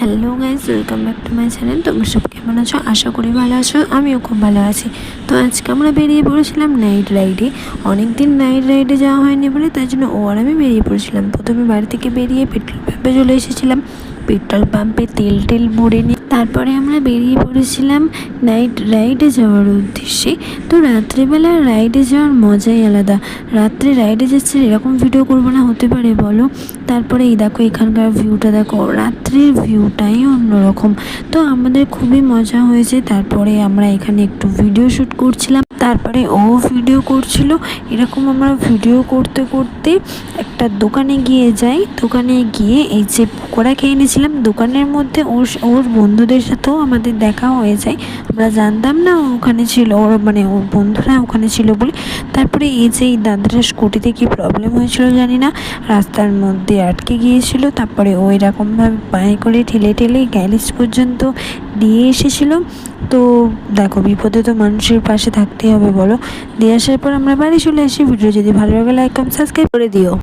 Hello guys, welcome back to my channel. তোমরা সব কেমন আছো? আশা করি ভালো আছো। আমিও খুব ভালো আছি। তো আজকে আমরা বেরিয়ে পড়েছিলাম নাইট রাইডে। অনেক দিন নাইট রাইডে যাওয়া হয়নি বলে তাই জন্য ও আর আমি বেরিয়ে পড়েছিলাম। প্রথমে বাড়ি থেকে বেরিয়ে পেট্রোল পাম্পে চলে এসেছিলাম। পেট্রোল পাম্পে তেল ভরে নিয়ে তারপরে আমরা বেরিয়ে পড়েছিলাম নাইট রাইডে যাওয়ার উদ্দেশ্যে। তো রাত্রিবেলা রাইডে যাওয়ার মজাই আলাদা। রাত্রে রাইডে যাচ্ছে, এরকম ভিডিও করবো না হতে পারে বলো? তারপরে এই দেখো, এখানকার ভিউটা দেখো, রাত্রির ভিউটাই অন্যরকম। তো আমাদের খুবই মজা হয়েছে। তারপরে আমরা এখানে একটু ভিডিও শ্যুট করছিলাম, তারপরে ও ভিডিও করছিল। এরকম আমরা ভিডিও করতে করতে একটা দোকানে গিয়ে যাই। দোকানে গিয়ে এই যে পকোড়া খেয়ে নিয়েছিলাম। দোকানের মধ্যে ওর বন্ধুদের সাথেও আমাদের দেখা হয়ে যায়। আমরা জানতাম না ওখানে ছিল, ওর ওর বন্ধুরা ওখানে ছিল বলে। তারপরে এই যে এই দাদাটার স্কুটিতে কী প্রবলেম হয়েছিল জানি না, রাস্তার মধ্যে আটকে গিয়েছিল। তারপরে ও এরকমভাবে পায়ে করে ঠেলে গ্যারেজ পর্যন্ত দিয়ে এসেছিলো। তো দেখো, বিপদে তো মানুষের পাশে থাকতেই হবে বলো। দিয়ে আসার পর আমরা বাড়ি চলে আসি। ভিডিও যদি ভালো লাগে লাইক কমেন্ট সাবস্ক্রাইব করে দিও।